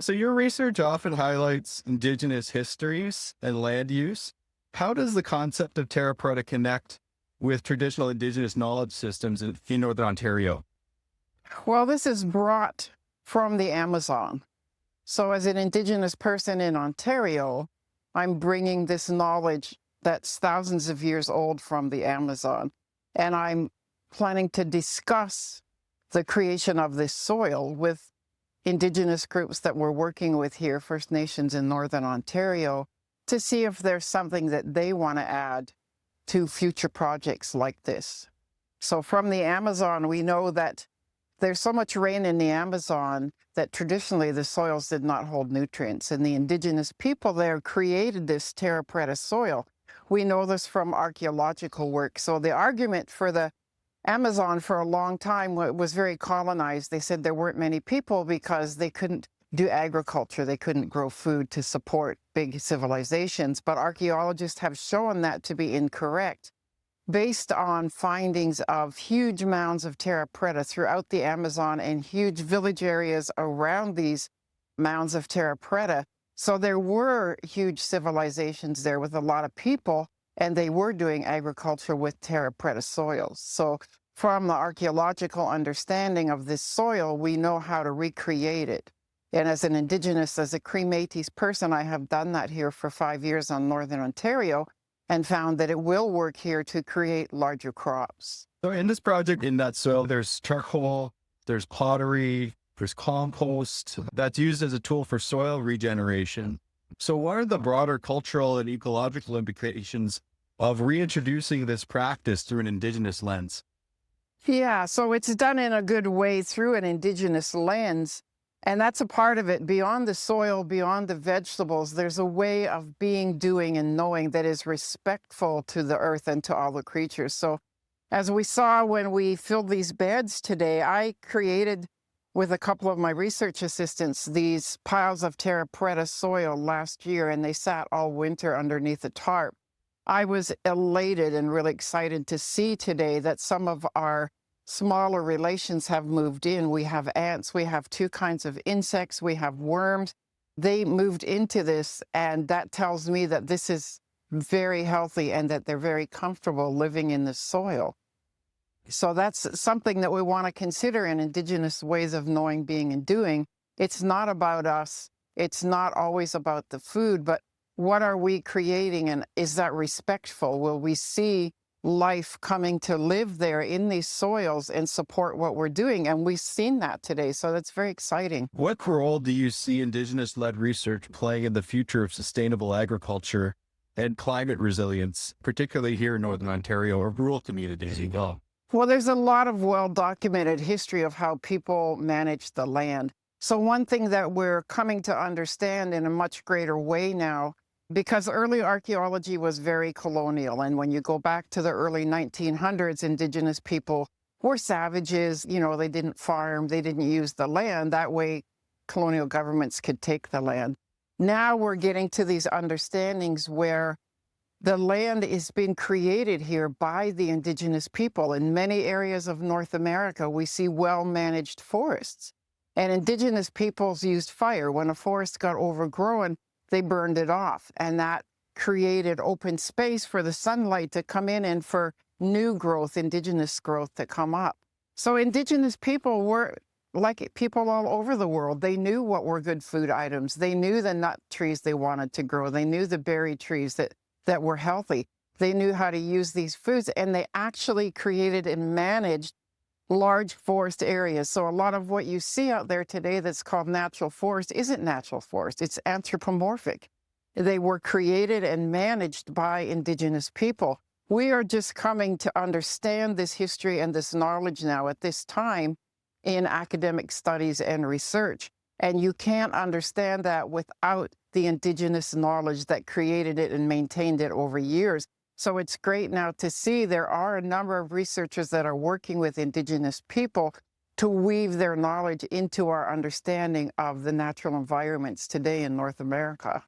So your research often highlights indigenous histories and land use. How does the concept of Terra Preta connect with traditional indigenous knowledge systems in Northern Ontario? Well, this is brought from the Amazon. So, as an Indigenous person in Ontario, I'm bringing this knowledge that's thousands of years old from the Amazon. And I'm planning to discuss the creation of this soil with Indigenous groups that we're working with here, First Nations in Northern Ontario, to see if there's something that they want to add to future projects like this. So, from the Amazon, we know that there's so much rain in the Amazon that traditionally the soils did not hold nutrients, and the Indigenous people there created this terra preta soil. We know this from archaeological work. So the argument for the Amazon for a long time was very colonized. They said there weren't many people because they couldn't do agriculture. They couldn't grow food to support big civilizations. But archaeologists have shown that to be incorrect, based on findings of huge mounds of terra preta throughout the Amazon and huge village areas around these mounds of terra preta. So there were huge civilizations there with a lot of people, and they were doing agriculture with terra preta soils. So from the archaeological understanding of this soil, we know how to recreate it. And as an Indigenous, as a Cree Métis person, I have done that here for 5 years on Northern Ontario, and found that it will work here to create larger crops. So in this project, in that soil, there's charcoal, there's pottery, there's compost that's used as a tool for soil regeneration. So what are the broader cultural and ecological implications of reintroducing this practice through an Indigenous lens? Yeah, so it's done in a good way through an Indigenous lens. And that's a part of it. Beyond the soil, beyond the vegetables, there's a way of being, doing, and knowing that is respectful to the earth and to all the creatures. So as we saw when we filled these beds today, I created, with a couple of my research assistants, these piles of terra preta soil last year, and they sat all winter underneath a tarp. I was elated and really excited to see today that some of our smaller relations have moved in. We have ants, we have two kinds of insects, we have worms. They moved into this, and that tells me that this is very healthy and that they're very comfortable living in the soil. So that's something that we want to consider in Indigenous ways of knowing, being, and doing. It's not about us. It's not always about the food, but what are we creating, and is that respectful? Will we see life coming to live there in these soils and support what we're doing? And we've seen that today, so that's very exciting. What role do you see Indigenous-led research playing in the future of sustainable agriculture and climate resilience, particularly here in Northern Ontario or rural communities? Well, there's a lot of well-documented history of how people manage the land. So one thing that we're coming to understand in a much greater way now, because early archaeology was very colonial, and when you go back to the early 1900s, Indigenous people were savages. You know, they didn't farm, they didn't use the land. That way, colonial governments could take the land. Now we're getting to these understandings where the land is being created here by the Indigenous people. In many areas of North America, we see well-managed forests. And Indigenous peoples used fire. When a forest got overgrown, they burned it off, and that created open space for the sunlight to come in and for new growth, Indigenous growth, to come up. So Indigenous people were like people all over the world. They knew what were good food items. They knew the nut trees they wanted to grow. They knew the berry trees that were healthy. They knew how to use these foods, and they actually created and managed large forest areas. So a lot of what you see out there today that's called natural forest isn't natural forest, it's anthropomorphic. They were created and managed by Indigenous people. We are just coming to understand this history and this knowledge now at this time in academic studies and research. And you can't understand that without the Indigenous knowledge that created it and maintained it over years. So it's great now to see there are a number of researchers that are working with Indigenous people to weave their knowledge into our understanding of the natural environments today in North America.